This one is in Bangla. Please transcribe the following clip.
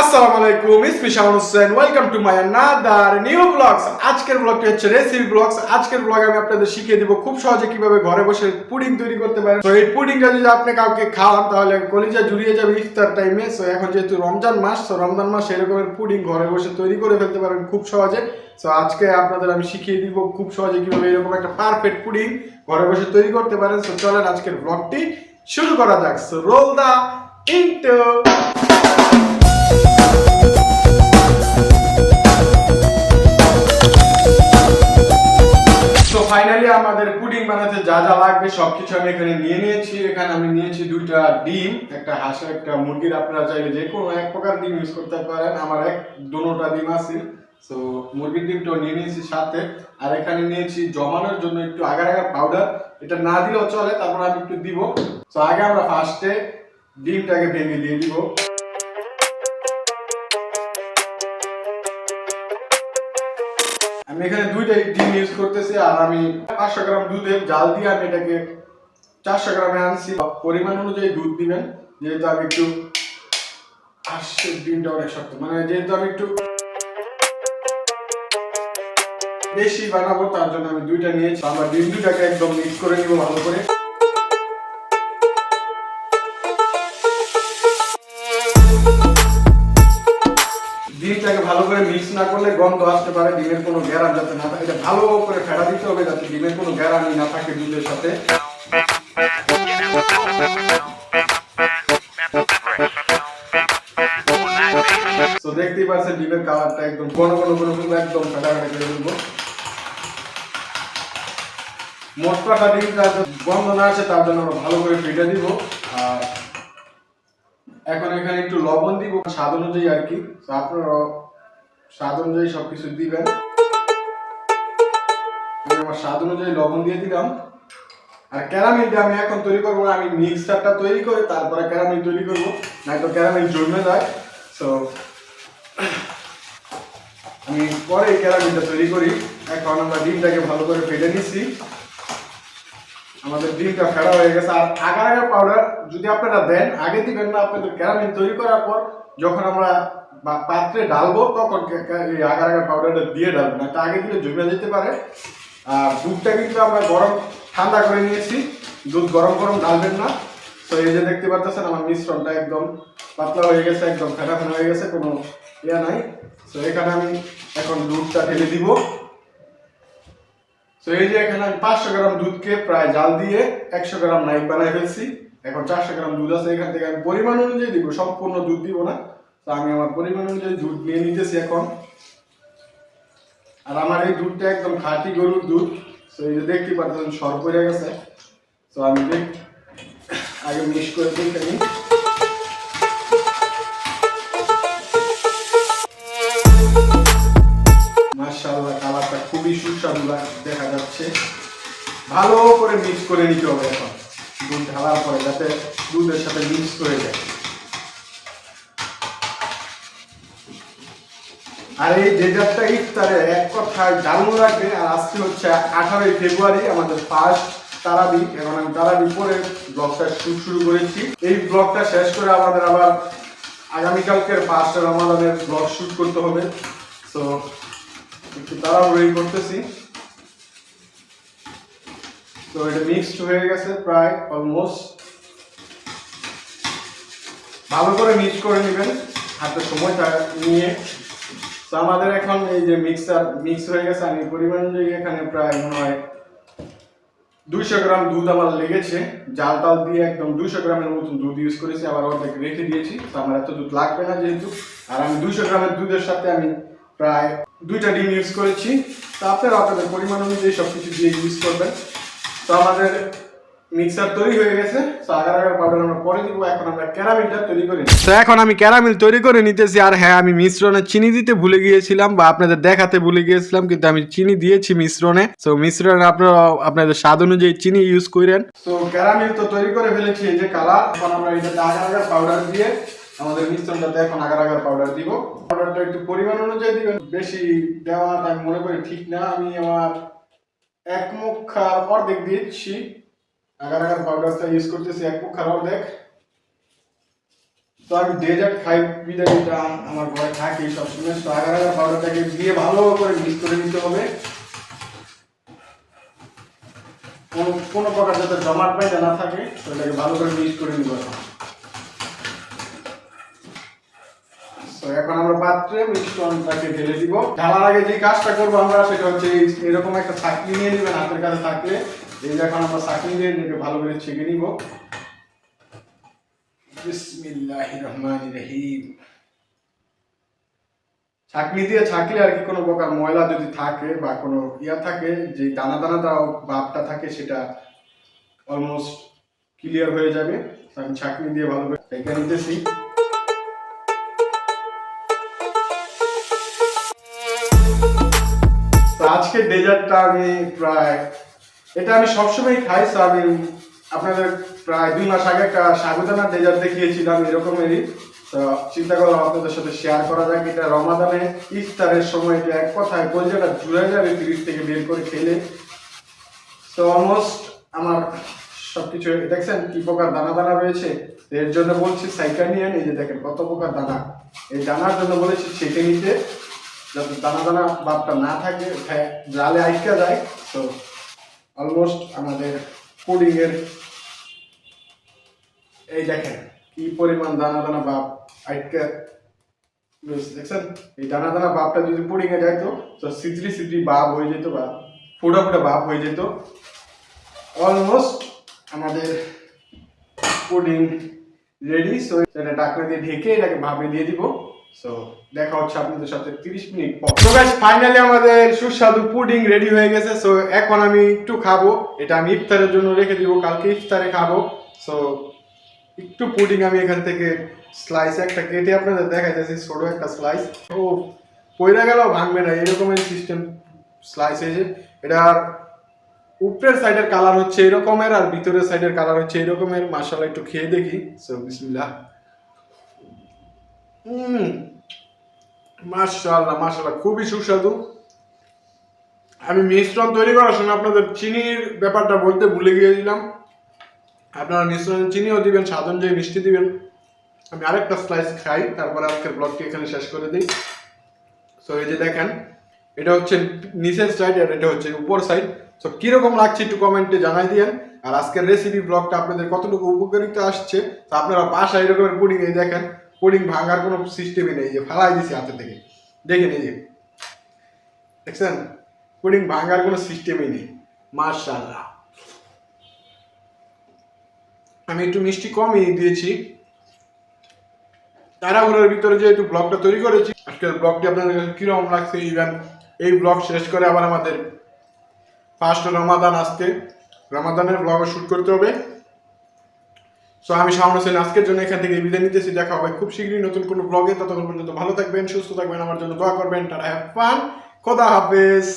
আসসালামু আলাইকুম, it's me Shawon Hossain. Welcome to my another new blogs. আজকের ব্লগটি হচ্ছে রেসিপি ব্লগস। আজকের ব্লগে আমি আপনাদের শিখিয়ে দিব খুব সহজে কিভাবে ঘরে বসে পুডিং তৈরি করতে পারেন। তো এই পুডিংটা যদি আপনি কাউকে খাওয়ান তাহলে কলিজা জুড়িয়ে যাবে ইফতার টাইমে। সো এখন যেহেতু রমজান মাস, তো রমজান মাস এরকমের পুডিং ঘরে বসে তৈরি করে ফেলতে পারেন খুব সহজে। সো আজকে আপনাদের আমি শিখিয়ে দিব খুব সহজে কিভাবে এরকম একটা পারফেক্ট পুডিং ঘরে বসে তৈরি করতে পারেন। সো চলেন আজকের ব্লগটি শুরু করা যাক। সো রোল দা ইন্ট্রো। তো ফাইনালি আমাদের পুডিং বানাতে যা যা লাগবে সবকিছু আমি এখানে নিয়ে নিয়েছি। এখানে আমি নিয়েছি দুইটা ডিম, একটা হাঁস একটা মুরগির। আপনারা চাইলে যে কোনো এক প্রকার ডিম ইউজ করতে পারেন। আমার দুটোটা ডিম আছে। সো মুরগির ডিমটাও নিয়ে নিয়েছি সাথে। আর এখানে নিয়েছি জমানোর জন্য একটু আগার আগার পাউডার। এটা না দিলেও চলে, তারপর আমি একটু দিব। সো আগে আমরা ফার্স্টে ডিমটাকে ভেঙে দিয়ে দিব। আমি এখানে দুইটা ডিম ইউজ করতেছি। আর আমি 500 গ্রাম দুধের জাল দিয়ে আমি এটাকে 400 গ্রামে আনছি। পরিমাণ অনুযায়ী দুধ দিবেন। যেহেতু আমি একটু হাঁসের ডিমটা অনেক শক্ত, মানে যেহেতু আমি একটু বেশি বানাবো তার জন্য আমি দুইটা নিয়েছি। আমরা ডিম দুটাকে একদম মিক্স করে নিব ভালো করে। ডিমটাকে ভালো করে মিক্স না করলে গন্ধ আসতে পারে, ডিমের কোনো গ্যারান যাতে না থাকে। এটা ভালো করে ফেটা দিতে হবে যাতে ডিমের কোনো গ্যারানি না থাকে দুধের সাথে। তো দেখতেই পাচ্ছেন ডিমের কালারটা একদম ঘন ঘন ঘন ঘন একদম ফেটা ফেটা করে দেবো। মোট পাটা ডিমটা গন্ধ না আসে তার জন্য আমরা ভালো করে ফেটে দিব। আর এখন এখানে একটু লবণ দিব স্বাদ অনুযায়ী আর কি। তো আপনারা স্বাদ অনুযায়ী সবকিছু দিবেন। আমি আমার স্বাদ অনুযায়ী লবণ দিয়ে দিলাম। আর ক্যারামেলটা আমি এখন তৈরি করবো না, আমি মিক্সচারটা তৈরি করে তারপরে ক্যারামেল তৈরি করবো, নয়তো ক্যারামেল জমে যায়। সো আমি পরে ক্যারামেলটা তৈরি করি। এখন আমরা ডিমটাকে ভালো করে ফেটে নিচ্ছি। আমাদের ডিমটা ফেটা হয়ে গেছে। আর আগার আগার পাউডার যদি আপনারা দেন আগে দিবেন না, আপনাদের ক্যারামেল তৈরি করার পর যখন আমরা পাত্রে ডালবো তখন এই আগার আগার পাউডারটা দিয়ে ডালবো না, তা আগে দিলে জমে যেতে পারে। আর দুধটা কিন্তু আমরা গরম ঠান্ডা করে নিয়েছি, দুধ গরম গরম ডালবেন না। তো এই যে দেখতে পাচ্ছেন আমার মিশ্রণটা একদম পাতলা হয়ে গেছে, একদম ফেটা ফেটা হয়ে গেছে, কোনো ইয়া নাই। তো এখানে আমি এখন দুধটা ঢেলে দিব। তো এই যে এখানে আমি 500 গ্রাম দুধকে প্রায় জাল দিয়ে 100 গ্রাম নাইক বানাই ফেলছি। এখন 400 গ্রাম দুধ আছে, এখান থেকে আমি পরিমাণ অনুযায়ী দিব, সম্পূর্ণ দুধ দিব না। তো আমি আমার পরিমাণ অনুযায়ী দুধ নিয়ে নিতেছি এখন। আর আমার এই দুধটা একদম খাঁটি গরুর দুধ। তো এই যে দেখতে পাচ্ছেন সর পড়ে গেছে। তো আমি আগে মিক্স করে দিই এখানে। মাশাআল্লাহ কালারটা খুবই সুস্বাদু দেখা যাচ্ছে। ভালো করে মিক্স করে নিতে হবে এখন দুধ ঢালার পরে, যাতে দুধের সাথে মিক্স হয়ে যায়। আর এই ডেজার্টটা ইফতারে এক কথায় দারুণ লাগবে। আর আজকে হচ্ছে 18 ফেব্রুয়ারি, আমাদের ফার্স্ট তারাবি। এখন আমি তারাবি পরে ব্লগটা শুরু করেছি। এই ব্লগটা শেষ করে আমাদের আবার আগামীকালকের ফার্স্ট রমাদানের ব্লগ শুট করতে হবে। তো একটু তাড়াহুড়ি করতেছি। তো এটা মিক্সড হয়ে গেছে প্রায় অলমোস্ট। ভালো করে মিক্স করে নেবেন হাতে সময়টা নিয়ে। তো আমাদের এখন এই যে মিক্স হয়ে গেছে। আমি পরিমাণ অনুযায়ী এখানে প্রায় মনে হয় 200 গ্রাম দুধ আমার লেগেছে। জাল টাল দিয়ে একদম 200 গ্রামের মতন দুধ ইউজ করেছি, আবার অর্ধেক রেখে দিয়েছি। তো আমার এত দুধ লাগবে না যেহেতু। আর আমি 200 গ্রামের দুধের সাথে আমি প্রায় 2টা ডিম ইউজ করেছি। তো আপনারা আপনাদের পরিমাণ অনুযায়ী সবকিছু দিয়ে ইউজ করবেন। তো আমাদের মিক্সার তৈরি হয়ে গেছে। তো আগার আগার পাউডার আমরা পরে দিব। এখন আমরা ক্যারামেলটা তৈরি করি। তো এখন আমি ক্যারামেল তৈরি করে নিতেছি। আর হ্যাঁ, আমি মিশ্রণে চিনি দিতে ভুলে গিয়েছিলাম, বা আপনাদের দেখাতে ভুলে গিয়েছিলাম, কিন্তু আমি চিনি দিয়েছি মিশ্রণে। তো মিশ্রণে আপনারা আপনাদের স্বাদ অনুযায়ী চিনি ইউজ করেন। তো ক্যারামেল তো তৈরি করে ফেলেছি, এই যে কালার। এখন আমরা এটাতে আগার আগার পাউডার দিয়ে আমাদের মিশ্রণটাতে এখন আগার আগার পাউডার দিব। পাউডারটা একটু পরিমাণ অনুযায়ী দিবেন, বেশি দেওয়াটা আমি মনে করি ঠিক না। আমি আমার এক মুখ অর্ধেক দিচ্ছি। আগার আগার পাউডারটা ইউজ করতেছি এক মুখ অর্ধেক। তো আমি ডেজার্ট খাই বিদায় এটা আমার ঘরে থাকি সবসময়। তো আগার আগার পাউডারটাকে দিয়ে ভালো করে মিক্স করে নিতে হবে, কোনো প্রকার যাতে জমাট পায়টা না থাকে, তো এটাকে ভালো করে মিক্স করে নিব। তো এখন আমরা পাত্রে মিশ্রণটাকে ঢেলে দিব। ঢালার আগে যে কাজটা করবো আমরা সেটা হচ্ছে এরকম একটা ছাঁকনি নিয়ে নেবেন হাতের কাছে থাকলে। এই যে এখন আমরা ছাঁকনি দিয়ে এটাকে ভালো করে ছেঁকে নিব। বিসমিল্লাহির রহমানির রহিম। ছাঁকনি দিয়ে ছাঁকলে আর কি কোনো প্রকার ময়লা যদি থাকে বা কোনো থাকে, যে দানা দানা ভাবটা থাকে, সেটা অলমোস্ট ক্লিয়ার হয়ে যাবে। আমি ছাঁকনি দিয়ে ভালো করে ছেঁকে নিতেছি। তো আজকে ডেজার্টটা আমি এটা আমি সবসময় খাই। তো আমি আপনাদের প্রায় 2 মাস আগে একটা সাগুদানার ডেজার্ট দেখিয়েছিলাম এরকমেরই। তো চিন্তা করলাম আপনাদের সাথে শেয়ার করা যাক। এটা রমাদানে ইফতারের সময় এটা এক কথায় কলজাটা জুড়ে যাবে ফ্রিজ থেকে বের করে খেলে। তো অলমোস্ট আমার সবকিছু দেখছেন কি প্রকার দানা দানা রয়েছে। এর জন্য বলছি সাইকা নিয়ে, এই যে দেখেন কত প্রকার দানা। এই দানার জন্য বলেছি ছেঁকে নিতে, যাতে দানা দানা ভাবটা না থাকে, জালে আটকা যায়। তো অলমোস্ট আমাদের পুডিং এর এই দেখেন কি পরিমাণ দানা দানা ভাব আটকা দেখছেন। এই দানা দানা ভাবটা যদি পুডিং এ যাইতো তো সিদ্রি সিদ্রি ভাব হয়ে যেত বা ফোটা ফোটা ভাব হয়ে যেত। অলমোস্ট আমাদের পুডিং রেডি। সো এটা ঢাকনা দিয়ে ঢেকে এটাকে ভাবে দিয়ে দিব। সো দেখা হচ্ছে আপনাদের সাথে 30 মিনিট পর। তো গাইস ফাইনালি আমাদের সুস্বাদু পুডিং রেডি হয়ে গেছে। সো এখন আমি একটু খাবো। এটা আমি ইফতারের জন্য রেখে দিব, কালকে ইফতারে খাবো। সো একটু পুডিং আমি এখান থেকে স্লাইস একটা কেটে আপনাদের দেখাইতেছি, ছোট একটা স্লাইস। ও পয়রা গেল ভাঙবে না, এরকমের সিস্টেম স্লাইস হয়েছে। এটার উপরের সাইডের কালার হচ্ছে এরকমের আর ভিতরের সাইডের কালার হচ্ছে এরকমের। মাশাআল্লাহ একটু খেয়ে দেখি। সো বিসমিল্লাহ। মাশাআল্লাহ মাশাআল্লাহ খুবই সুস্বাদু। আমি মিশ্রণ তৈরি করার সময় আপনাদের চিনির ব্যাপারটা বলতে ভুলে গিয়েছিলাম। আপনারা মিশ্রণে চিনিও দিবেন, স্বাদ অনুযায়ী মিষ্টি দিবেন। আমি আরেকটা স্লাইস খাই, তারপরে আজকের ব্লগটি এখানে শেষ করে দিই। সো এই যে দেখেন এটা হচ্ছে নিচের সাইড আর এটা হচ্ছে উপর সাইড। সো কিরকম লাগছে একটু কমেন্টে জানাই দিয়েন। আর আজকের রেসিপি ব্লগটা আপনাদের কতটুকু উপকারিতা আসছে, তো আপনারা বাসায় এরকমের পুডিং এই দেখেন, পুডিং ভাঙার কোনো সিস্টেমই নেই, যে ফালাই দিছি হাতে থেকে, দেখেন এই যে দেখছেন পুডিং ভাঙার কোনো সিস্টেমই নেই। মাশাআল্লাহ। আমি একটু মিষ্টি কমই দিয়েছি, তাড়াহুড়োর ভিতরে যে একটু ব্লগটা তৈরি করেছি। আজকের ব্লগটি আপনাদের কাছে কিরকম লাগছে, ইভেন এই ব্লগ শেষ করে আবার আমাদের ফার্স্ট রমাদান আসতে, রমাদানের ব্লগও শুট করতে হবে। সো আমি শাওন হোসেন আজকের জন্য এখান থেকে বিদায় নিতেছি। দেখা হবে খুব শীঘ্রই নতুন কোনো ব্লগে। ততক্ষণ পর্যন্ত ভালো থাকবেন, সুস্থ থাকবেন, আমার জন্য দোয়া করবেন। টাটা, হ্যাভ ফান, খোদা হাফেজ।